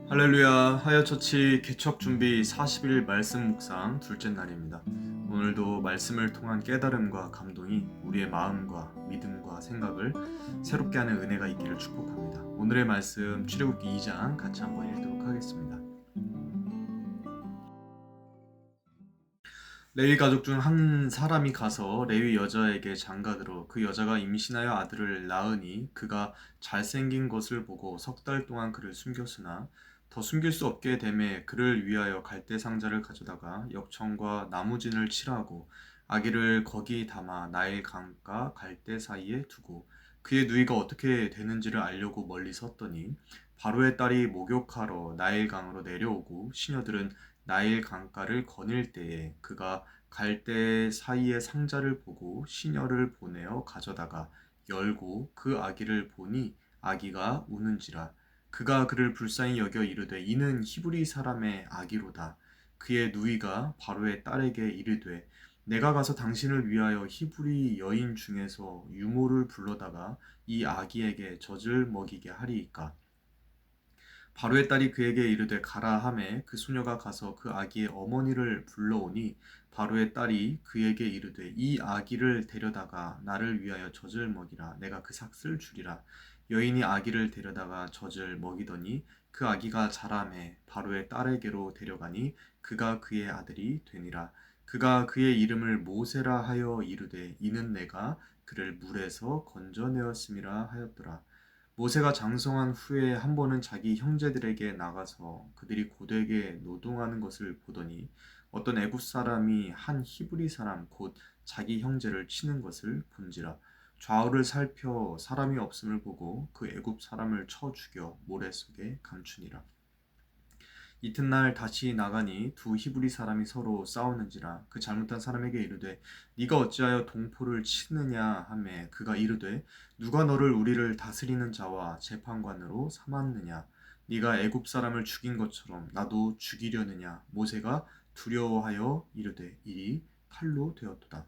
할렐루야, 하여처치 개척 준비 40일 말씀 묵상 둘째 날입니다. 오늘도 말씀을 통한 깨달음과 감동이 우리의 마음과 믿음과 생각을 새롭게 하는 은혜가 있기를 축복합니다. 오늘의 말씀 출애굽기 2장 같이 한번 읽도록 하겠습니다. 레위 가족 중 한 사람이 가서 레위 여자에게 장가들어 그 여자가 임신하여 아들을 낳으니 그가 잘생긴 것을 보고 석 달 동안 그를 숨겼으나 더 숨길 수 없게 되매 그를 위하여 갈대 상자를 가져다가 역청과 나무진을 칠하고 아기를 거기 담아 나일 강과 갈대 사이에 두고 그의 누이가 어떻게 되는지를 알려고 멀리 섰더니 바로의 딸이 목욕하러 나일 강으로 내려오고 시녀들은 나일 강가를 거닐 때에 그가 갈대 사이의 상자를 보고 시녀를 보내어 가져다가 열고 그 아기를 보니 아기가 우는지라 그가 그를 불쌍히 여겨 이르되 이는 히브리 사람의 아기로다. 그의 누이가 바로의 딸에게 이르되 내가 가서 당신을 위하여 히브리 여인 중에서 유모를 불러다가 이 아기에게 젖을 먹이게 하리이까. 바로의 딸이 그에게 이르되 가라 하매 그 소녀가 가서 그 아기의 어머니를 불러오니 바로의 딸이 그에게 이르되 이 아기를 데려다가 나를 위하여 젖을 먹이라 내가 그 삭슬 주리라. 여인이 아기를 데려다가 젖을 먹이더니 그 아기가 자라매 바로의 딸에게로 데려가니 그가 그의 아들이 되니라. 그가 그의 이름을 모세라 하여 이르되 이는 내가 그를 물에서 건져내었음이라 하였더라. 모세가 장성한 후에 한 번은 자기 형제들에게 나가서 그들이 고되게 노동하는 것을 보더니 어떤 애굽 사람이 한 히브리 사람 곧 자기 형제를 치는 것을 본지라. 좌우를 살펴 사람이 없음을 보고 그 애굽 사람을 쳐 죽여 모래 속에 감추니라. 이튿날 다시 나가니 두 히브리 사람이 서로 싸우는지라. 그 잘못한 사람에게 이르되 네가 어찌하여 동포를 치느냐 하매 그가 이르되 누가 너를 우리를 다스리는 자와 재판관으로 삼았느냐. 네가 애굽 사람을 죽인 것처럼 나도 죽이려느냐. 모세가 두려워하여 이르되 일이 칼로 되었도다.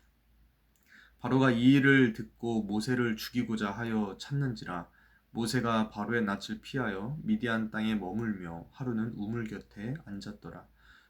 바로가 이 일을 듣고 모세를 죽이고자 하여 찾는지라. 모세가 바로의 낯을 피하여 미디안 땅에 머물며 하루는 우물 곁에 앉았더라.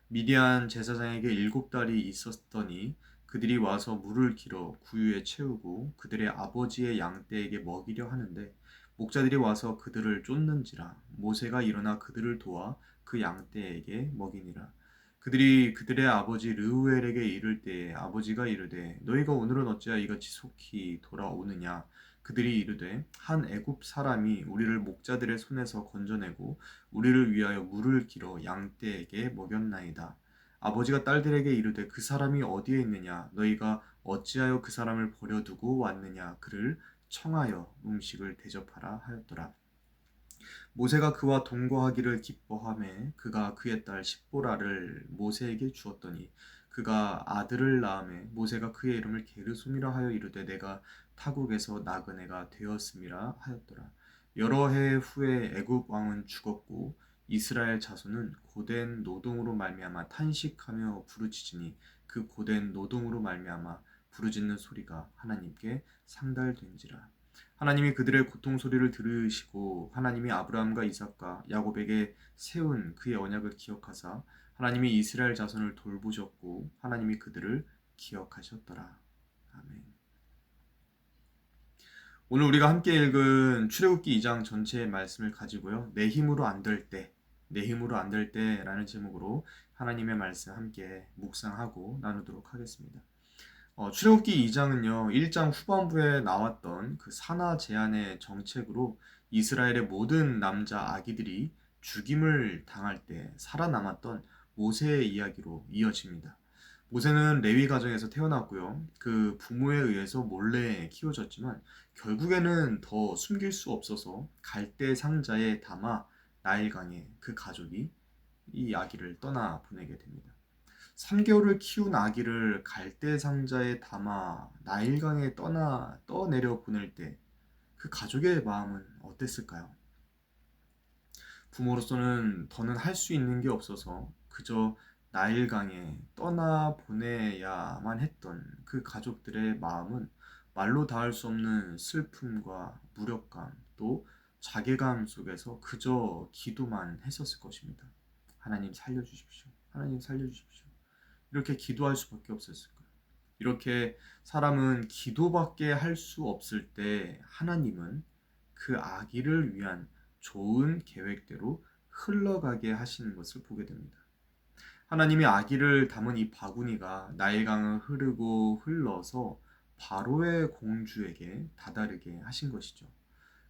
미디안 제사장에게 7달이 있었더니 그들이 와서 물을 길어 구유에 채우고 그들의 아버지의 양떼에게 먹이려 하는데 목자들이 와서 그들을 쫓는지라. 모세가 일어나 그들을 도와 그 양떼에게 먹이니라. 그들이 그들의 아버지 르우엘에게 이를 때에 아버지가 이르되 너희가 오늘은 어찌하여 이같이 속히 돌아오느냐. 그들이 이르되 한 애굽 사람이 우리를 목자들의 손에서 건져내고 우리를 위하여 물을 길어 양떼에게 먹였나이다. 아버지가 딸들에게 이르되 그 사람이 어디에 있느냐. 너희가 어찌하여 그 사람을 버려두고 왔느냐. 그를 청하여 음식을 대접하라 하였더라. 모세가 그와 동거하기를 기뻐하매 그가 그의 딸 십보라를 모세에게 주었더니 그가 아들을 낳음에 모세가 그의 이름을 게르솜이라 하여 이르되 내가 타국에서 나그네가 되었음이라 하였더라. 여러 해 후에 애굽 왕은 죽었고 이스라엘 자손은 고된 노동으로 말미암아 탄식하며 부르짖으니 그 고된 노동으로 말미암아 부르짖는 소리가 하나님께 상달된지라. 하나님이 그들의 고통 소리를 들으시고 하나님이 아브라함과 이삭과 야곱에게 세운 그의 언약을 기억하사 하나님이 이스라엘 자손을 돌보셨고 하나님이 그들을 기억하셨더라. 아멘. 오늘 우리가 함께 읽은 출애굽기 2장 전체의 말씀을 가지고요. 내 힘으로 안 될 때, 내 힘으로 안 될 때라는 제목으로 하나님의 말씀 함께 묵상하고 나누도록 하겠습니다. 출애굽기 2장은요, 1장 후반부에 나왔던 그 산하 제한의 정책으로 이스라엘의 모든 남자 아기들이 죽임을 당할 때 살아남았던 모세의 이야기로 이어집니다. 모세는 레위 가정에서 태어났고요. 그 부모에 의해서 몰래 키워졌지만 결국에는 더 숨길 수 없어서 갈대 상자에 담아 나일강에 그 가족이 이 아기를 떠나 보내게 됩니다. 3개월을 키운 아기를 갈대 상자에 담아 나일강에 떠내려 보낼 때 그 가족의 마음은 어땠을까요? 부모로서는 더는 할 수 있는 게 없어서 그저 나일강에 떠나 보내야만 했던 그 가족들의 마음은 말로 닿을 수 없는 슬픔과 무력감 또 자괴감 속에서 그저 기도만 했었을 것입니다. 하나님 살려주십시오. 하나님 살려주십시오. 이렇게 기도할 수밖에 없었을 거예요. 이렇게 사람은 기도밖에 할 수 없을 때 하나님은 그 아기를 위한 좋은 계획대로 흘러가게 하시는 것을 보게 됩니다. 하나님이 아기를 담은 이 바구니가 나일강을 흐르고 흘러서 바로의 공주에게 다다르게 하신 것이죠.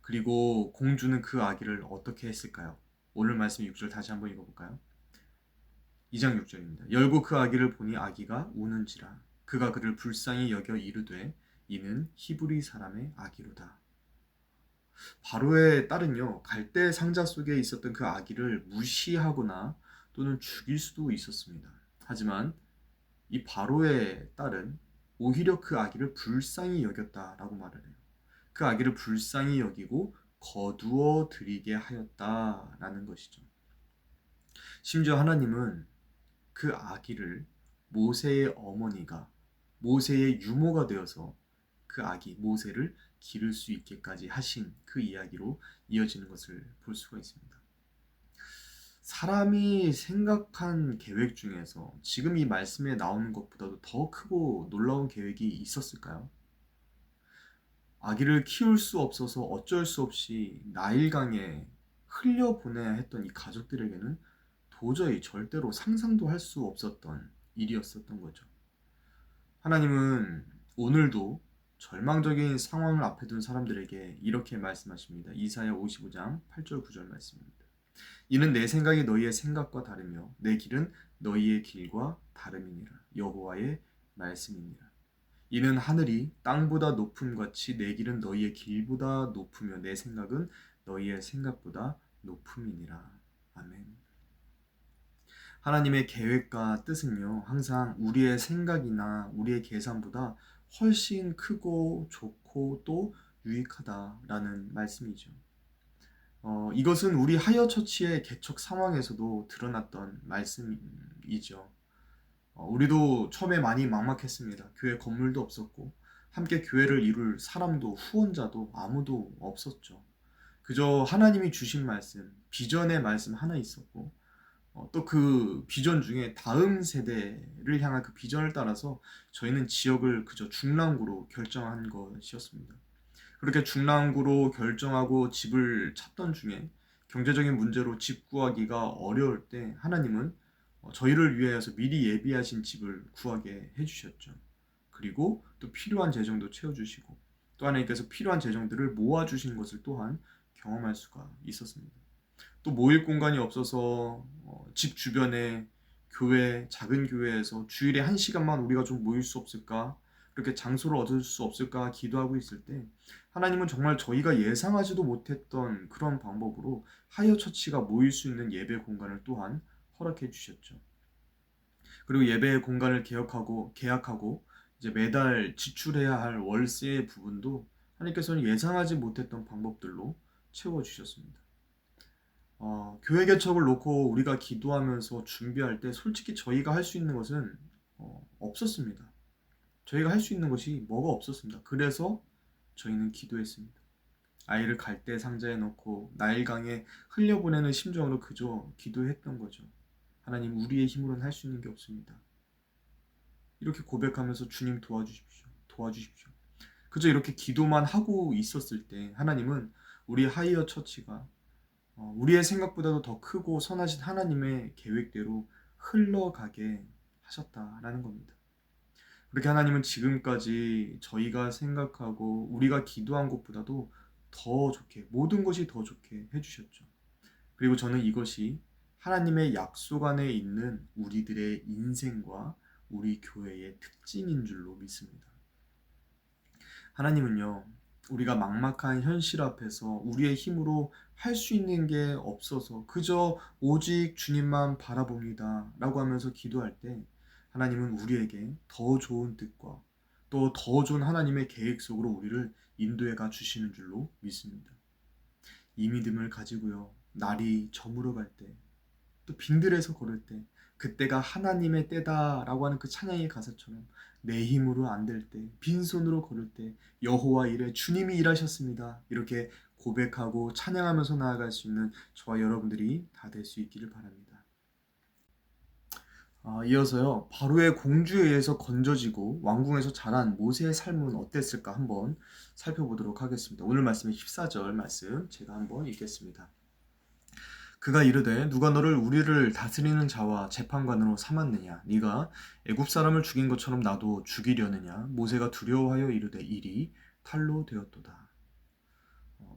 그리고 공주는 그 아기를 어떻게 했을까요? 오늘 말씀 6절 다시 한번 읽어볼까요? 2장 6절입니다. 열고 그 아기를 보니 아기가 우는지라 그가 그를 불쌍히 여겨 이르되 이는 히브리 사람의 아기로다. 바로의 딸은요, 갈대 상자 속에 있었던 그 아기를 무시하거나 또는 죽일 수도 있었습니다. 하지만 이 바로의 딸은 오히려 그 아기를 불쌍히 여겼다라고 말을 해요. 그 아기를 불쌍히 여기고 거두어 드리게 하였다라는 것이죠. 심지어 하나님은 그 아기를 모세의 어머니가 모세의 유모가 되어서 그 아기 모세를 기를 수 있게까지 하신 그 이야기로 이어지는 것을 볼 수가 있습니다. 사람이 생각한 계획 중에서 지금 이 말씀에 나오는 것보다도 더 크고 놀라운 계획이 있었을까요? 아기를 키울 수 없어서 어쩔 수 없이 나일강에 흘려보내야 했던 이 가족들에게는 도저히 절대로 상상도 할 수 없었던 일이었었던 거죠. 하나님은 오늘도 절망적인 상황을 앞에 둔 사람들에게 이렇게 말씀하십니다. 이사야 55장 8절 9절 말씀입니다. 이는 내 생각이 너희의 생각과 다르며 내 길은 너희의 길과 다름이니라. 여호와의 말씀이니라. 이는 하늘이 땅보다 높음 같이 내 길은 너희의 길보다 높으며 내 생각은 너희의 생각보다 높음이니라. 아멘. 하나님의 계획과 뜻은요, 항상 우리의 생각이나 우리의 계산보다 훨씬 크고 좋고 또 유익하다라는 말씀이죠. 이것은 우리 하이어 처치의 개척 상황에서도 드러났던 말씀이죠. 우리도 처음에 많이 막막했습니다. 교회 건물도 없었고 함께 교회를 이룰 사람도 후원자도 아무도 없었죠. 그저 하나님이 주신 말씀, 비전의 말씀 하나 있었고 또 그 비전 중에 다음 세대를 향한 그 비전을 따라서 저희는 지역을 그저 중랑구로 결정한 것이었습니다. 그렇게 중랑구로 결정하고 집을 찾던 중에 경제적인 문제로 집 구하기가 어려울 때 하나님은 저희를 위하여서 미리 예비하신 집을 구하게 해주셨죠. 그리고 또 필요한 재정도 채워주시고 또 하나님께서 필요한 재정들을 모아주신 것을 또한 경험할 수가 있었습니다. 또 모일 공간이 없어서 집 주변에 교회, 작은 교회에서 주일에 1시간만 우리가 좀 모일 수 없을까? 그렇게 장소를 얻을 수 없을까 기도하고 있을 때 하나님은 정말 저희가 예상하지도 못했던 그런 방법으로 하이어 처치가 모일 수 있는 예배 공간을 또한 허락해 주셨죠. 그리고 예배 공간을 계약하고 이제 매달 지출해야 할 월세 부분도 하나님께서는 예상하지 못했던 방법들로 채워 주셨습니다. 교회 개척을 놓고 우리가 기도하면서 준비할 때 솔직히 저희가 할 수 있는 것은 없었습니다. 저희가 할 수 있는 것이 뭐가 없었습니다. 그래서 저희는 기도했습니다. 아이를 갈대 상자에 넣고 나일강에 흘려보내는 심정으로 그저 기도했던 거죠. 하나님, 우리의 힘으로는 할 수 있는 게 없습니다. 이렇게 고백하면서 주님 도와주십시오. 도와주십시오. 그저 이렇게 기도만 하고 있었을 때 하나님은 우리 하이어 처치가 우리의 생각보다도 더 크고 선하신 하나님의 계획대로 흘러가게 하셨다라는 겁니다. 그렇게 하나님은 지금까지 저희가 생각하고 우리가 기도한 것보다도 더 좋게, 모든 것이 더 좋게 해주셨죠. 그리고 저는 이것이 하나님의 약속 안에 있는 우리들의 인생과 우리 교회의 특징인 줄로 믿습니다. 하나님은요, 우리가 막막한 현실 앞에서 우리의 힘으로 할 수 있는 게 없어서 그저 오직 주님만 바라봅니다 라고 하면서 기도할 때 하나님은 우리에게 더 좋은 뜻과 또 더 좋은 하나님의 계획 속으로 우리를 인도해 가 주시는 줄로 믿습니다. 이 믿음을 가지고요, 날이 저물어 갈 때, 또 빈들에서 걸을 때, 그때가 하나님의 때다라고 하는 그 찬양의 가사처럼 내 힘으로 안 될 때, 빈손으로 걸을 때 여호와 이래 주님이 일하셨습니다. 이렇게 고백하고 찬양하면서 나아갈 수 있는 저와 여러분들이 다 될 수 있기를 바랍니다. 이어서요, 바로의 공주에 의해서 건져지고 왕궁에서 자란 모세의 삶은 어땠을까 한번 살펴보도록 하겠습니다. 오늘 말씀의 14절 말씀 제가 한번 읽겠습니다. 그가 이르되 누가 너를 우리를 다스리는 자와 재판관으로 삼았느냐? 네가 애굽 사람을 죽인 것처럼 나도 죽이려느냐? 모세가 두려워하여 이르되 일이 탈로 되었도다.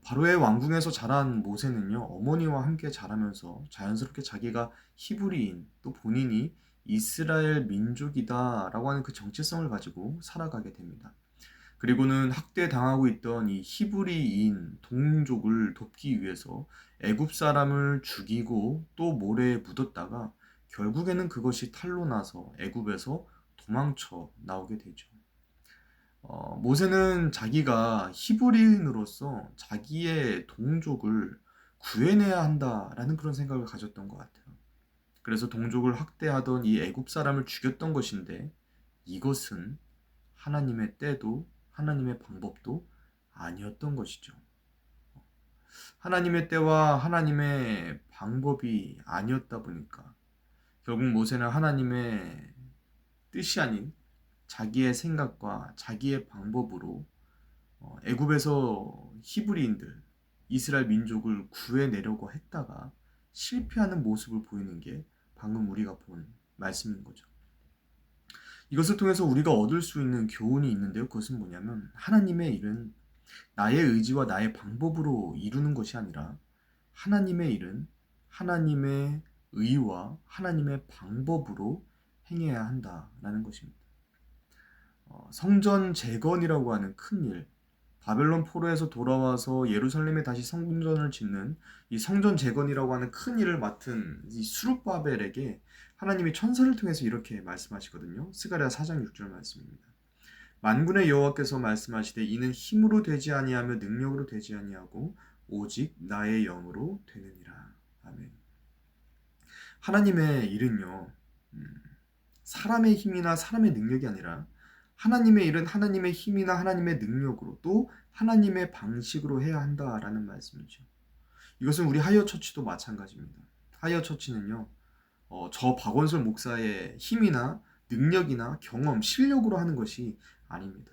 바로의 왕궁에서 자란 모세는요, 어머니와 함께 자라면서 자연스럽게 자기가 히브리인, 또 본인이 이스라엘 민족이다라고 하는 그 정체성을 가지고 살아가게 됩니다. 그리고는 학대당하고 있던 이 히브리인 동족을 돕기 위해서 애굽 사람을 죽이고 또 모래에 묻었다가 결국에는 그것이 탄로 나서 애굽에서 도망쳐 나오게 되죠. 모세는 자기가 히브리인으로서 자기의 동족을 구해내야 한다라는 그런 생각을 가졌던 것 같아요. 그래서 동족을 학대하던 이 애굽 사람을 죽였던 것인데 이것은 하나님의 때도 하나님의 방법도 아니었던 것이죠. 하나님의 때와 하나님의 방법이 아니었다 보니까 결국 모세는 하나님의 뜻이 아닌 자기의 생각과 자기의 방법으로 애굽에서 히브리인들, 이스라엘 민족을 구해내려고 했다가 실패하는 모습을 보이는 게 방금 우리가 본 말씀인 거죠. 이것을 통해서 우리가 얻을 수 있는 교훈이 있는데요. 그것은 뭐냐면 하나님의 일은 나의 의지와 나의 방법으로 이루는 것이 아니라 하나님의 일은 하나님의 의와 하나님의 방법으로 행해야 한다라는 것입니다. 성전 재건이라고 하는 큰 일, 바벨론 포로에서 돌아와서 예루살렘에 다시 성전을 짓는 이 성전 재건이라고 하는 큰 일을 맡은 이 스룹바벨에게 하나님이 천사를 통해서 이렇게 말씀하시거든요. 스가랴 4장 6절 말씀입니다. 만군의 여호와께서 말씀하시되 이는 힘으로 되지 아니하며 능력으로 되지 아니하고 오직 나의 영으로 되느니라. 아멘. 하나님의 일은요, 사람의 힘이나 사람의 능력이 아니라 하나님의 일은 하나님의 힘이나 하나님의 능력으로 또 하나님의 방식으로 해야 한다라는 말씀이죠. 이것은 우리 하이어처치도 마찬가지입니다. 하이어처치는요, 저 박원솔 목사의 힘이나 능력이나 경험, 실력으로 하는 것이 아닙니다.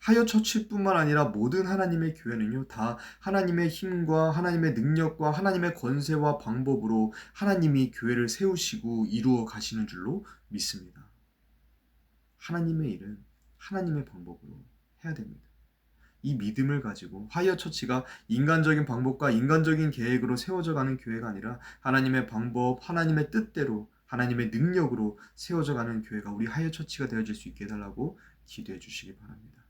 하이어처치뿐만 아니라 모든 하나님의 교회는요, 다 하나님의 힘과 하나님의 능력과 하나님의 권세와 방법으로 하나님이 교회를 세우시고 이루어 가시는 줄로 믿습니다. 하나님의 일은 하나님의 방법으로 해야 됩니다. 이 믿음을 가지고 하이어처치가 인간적인 방법과 인간적인 계획으로 세워져 가는 교회가 아니라 하나님의 방법, 하나님의 뜻대로 하나님의 능력으로 세워져 가는 교회가 우리 하이어처치가 되어질 수 있게 해달라고 기도해 주시기 바랍니다.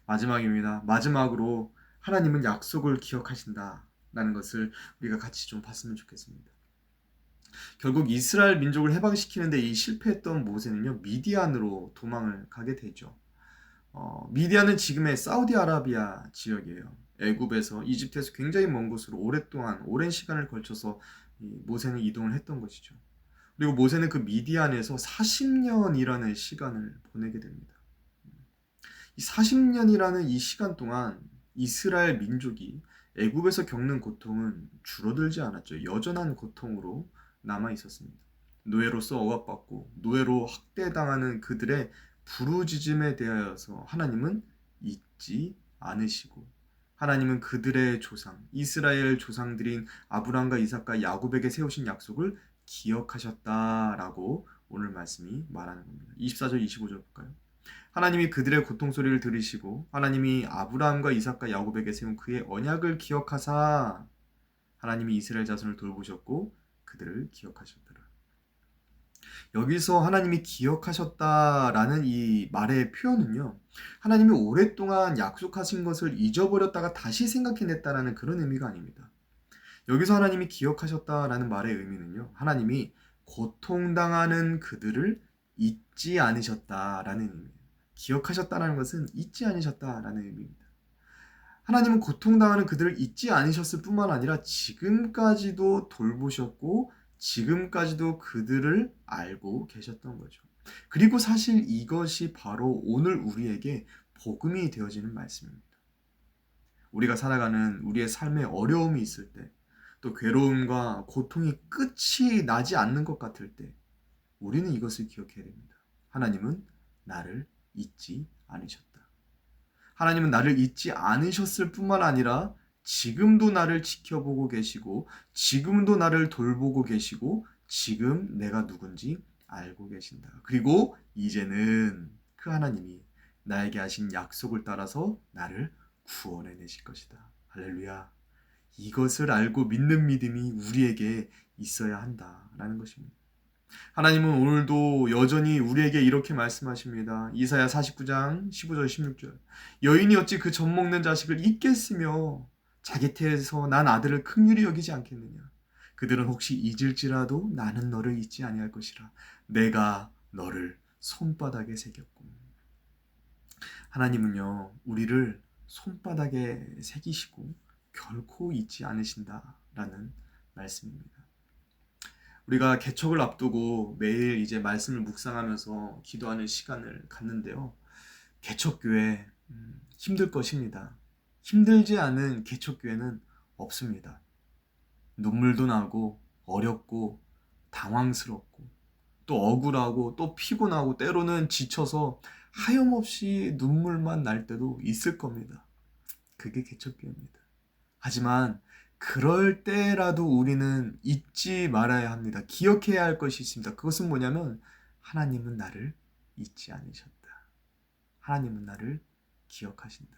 마지막입니다. 마지막으로 하나님은 약속을 기억하신다라는 것을 우리가 같이 좀 봤으면 좋겠습니다. 결국 이스라엘 민족을 해방시키는데 이 실패했던 모세는요, 미디안으로 도망을 가게 되죠. 미디안은 지금의 사우디아라비아 지역이에요. 애굽에서 이집트에서 굉장히 먼 곳으로 오랜 시간을 걸쳐서 모세는 이동을 했던 것이죠. 그리고 모세는 그 미디안에서 40년이라는 시간을 보내게 됩니다. 이 40년이라는 이 시간 동안 이스라엘 민족이 애굽에서 겪는 고통은 줄어들지 않았죠. 여전한 고통으로 남아 있었습니다. 노예로서 억압받고 노예로 학대당하는 그들의 부르짖음에 대하여서 하나님은 잊지 않으시고 하나님은 그들의 조상, 이스라엘 조상들인 아브라함과 이삭과 야곱에게 세우신 약속을 기억하셨다라고 오늘 말씀이 말하는 겁니다. 24절, 25절 볼까요? 하나님이 그들의 고통 소리를 들으시고 하나님이 아브라함과 이삭과 야곱에게 세운 그의 언약을 기억하사 하나님이 이스라엘 자손을 돌보셨고 그들을 기억하셨더라. 여기서 하나님이 기억하셨다라는 이 말의 표현은요, 하나님이 오랫동안 약속하신 것을 잊어버렸다가 다시 생각해냈다라는 그런 의미가 아닙니다. 여기서 하나님이 기억하셨다라는 말의 의미는요, 하나님이 고통당하는 그들을 잊지 않으셨다라는 의미예요. 기억하셨다라는 것은 잊지 않으셨다라는 의미입니다. 하나님은 고통당하는 그들을 잊지 않으셨을 뿐만 아니라 지금까지도 돌보셨고 지금까지도 그들을 알고 계셨던 거죠. 그리고 사실 이것이 바로 오늘 우리에게 복음이 되어지는 말씀입니다. 우리가 살아가는 우리의 삶에 어려움이 있을 때, 또 괴로움과 고통이 끝이 나지 않는 것 같을 때 우리는 이것을 기억해야 됩니다. 하나님은 나를 잊지 않으셨다. 하나님은 나를 잊지 않으셨을 뿐만 아니라 지금도 나를 지켜보고 계시고, 지금도 나를 돌보고 계시고, 지금 내가 누군지 알고 계신다. 그리고 이제는 그 하나님이 나에게 하신 약속을 따라서 나를 구원해내실 것이다. 할렐루야. 이것을 알고 믿는 믿음이 우리에게 있어야 한다라는 것입니다. 하나님은 오늘도 여전히 우리에게 이렇게 말씀하십니다. 이사야 49장 15절 16절. 여인이 어찌 그 젖 먹는 자식을 잊겠으며 자기 태에서 난 아들을 긍휼히 여기지 않겠느냐. 그들은 혹시 잊을지라도 나는 너를 잊지 아니할 것이라. 내가 너를 손바닥에 새겼고. 하나님은요, 우리를 손바닥에 새기시고 결코 잊지 않으신다라는 말씀입니다. 우리가 개척을 앞두고 매일 이제 말씀을 묵상하면서 기도하는 시간을 갖는데요. 개척교회 힘들 것입니다. 힘들지 않은 개척교회는 없습니다. 눈물도 나고 어렵고 당황스럽고 또 억울하고 또 피곤하고 때로는 지쳐서 하염없이 눈물만 날 때도 있을 겁니다. 그게 개척교회입니다. 하지만 그럴 때라도 우리는 잊지 말아야 합니다. 기억해야 할 것이 있습니다. 그것은 뭐냐면 하나님은 나를 잊지 않으셨다. 하나님은 나를 기억하신다.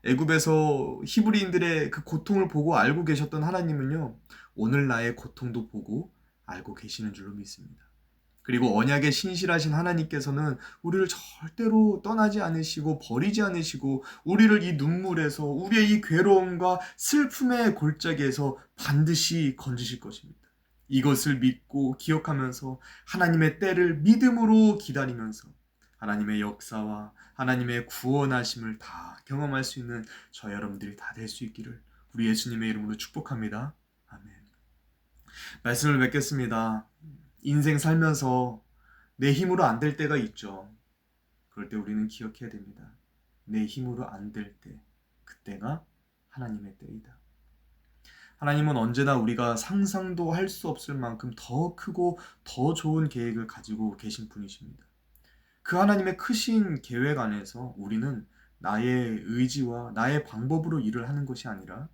애굽에서 히브리인들의 그 고통을 보고 알고 계셨던 하나님은요, 오늘 나의 고통도 보고 알고 계시는 줄로 믿습니다. 그리고 언약에 신실하신 하나님께서는 우리를 절대로 떠나지 않으시고 버리지 않으시고 우리를 이 눈물에서, 우리의 이 괴로움과 슬픔의 골짜기에서 반드시 건지실 것입니다. 이것을 믿고 기억하면서 하나님의 때를 믿음으로 기다리면서 하나님의 역사와 하나님의 구원하심을 다 경험할 수 있는 저 여러분들이 다 될 수 있기를 우리 예수님의 이름으로 축복합니다. 아멘. 말씀을 맺겠습니다. 인생 살면서 내 힘으로 안 될 때가 있죠. 그럴 때 우리는 기억해야 됩니다. 내 힘으로 안 될 때, 그때가 하나님의 때이다. 하나님은 언제나 우리가 상상도 할 수 없을 만큼 더 크고 더 좋은 계획을 가지고 계신 분이십니다. 그 하나님의 크신 계획 안에서 우리는 나의 의지와 나의 방법으로 일을 하는 것이 아니라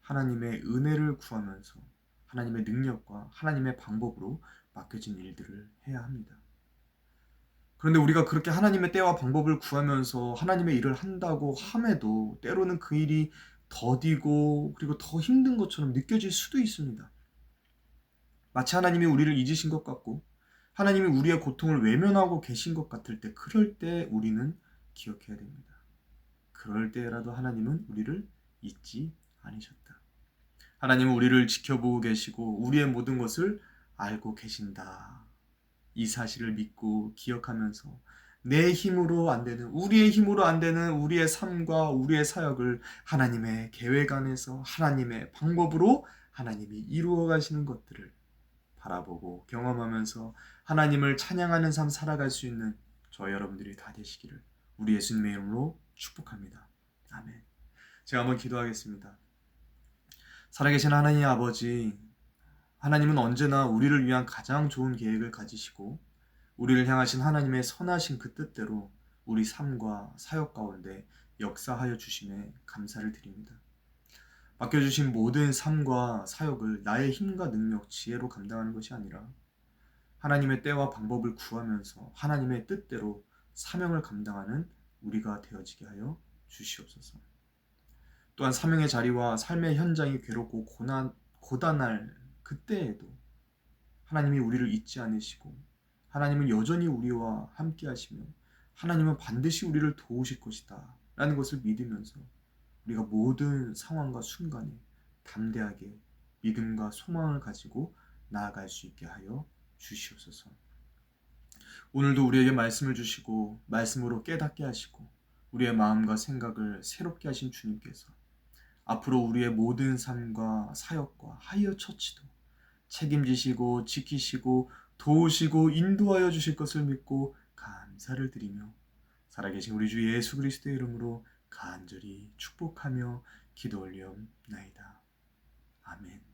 하나님의 은혜를 구하면서 하나님의 능력과 하나님의 방법으로 맡겨진 일들을 해야 합니다. 그런데 우리가 그렇게 하나님의 때와 방법을 구하면서 하나님의 일을 한다고 함에도 때로는 그 일이 더디고 그리고 더 힘든 것처럼 느껴질 수도 있습니다. 마치 하나님이 우리를 잊으신 것 같고 하나님이 우리의 고통을 외면하고 계신 것 같을 때, 그럴 때 우리는 기억해야 됩니다. 그럴 때라도 하나님은 우리를 잊지 않으셨다. 하나님은 우리를 지켜보고 계시고 우리의 모든 것을 알고 계신다. 이 사실을 믿고 기억하면서 내 힘으로 안 되는, 우리의 힘으로 안 되는 우리의 삶과 우리의 사역을 하나님의 계획 안에서 하나님의 방법으로 하나님이 이루어 가시는 것들을 바라보고 경험하면서 하나님을 찬양하는 삶 살아갈 수 있는 저 여러분들이 다 되시기를 우리 예수님의 이름으로 축복합니다. 아멘. 제가 한번 기도하겠습니다. 살아계신 하나님 아버지, 하나님은 언제나 우리를 위한 가장 좋은 계획을 가지시고 우리를 향하신 하나님의 선하신 그 뜻대로 우리 삶과 사역 가운데 역사하여 주심에 감사를 드립니다. 맡겨주신 모든 삶과 사역을 나의 힘과 능력, 지혜로 감당하는 것이 아니라 하나님의 때와 방법을 구하면서 하나님의 뜻대로 사명을 감당하는 우리가 되어지게 하여 주시옵소서. 또한 사명의 자리와 삶의 현장이 괴롭고 고단할 그때에도 하나님이 우리를 잊지 않으시고 하나님은 여전히 우리와 함께 하시며 하나님은 반드시 우리를 도우실 것이다 라는 것을 믿으면서 우리가 모든 상황과 순간에 담대하게 믿음과 소망을 가지고 나아갈 수 있게 하여 주시옵소서. 오늘도 우리에게 말씀을 주시고 말씀으로 깨닫게 하시고 우리의 마음과 생각을 새롭게 하신 주님께서 앞으로 우리의 모든 삶과 사역과 하이어 처치도 책임지시고 지키시고 도우시고 인도하여 주실 것을 믿고 감사를 드리며 살아계신 우리 주 예수 그리스도의 이름으로 간절히 축복하며 기도 올리옵나이다. 아멘.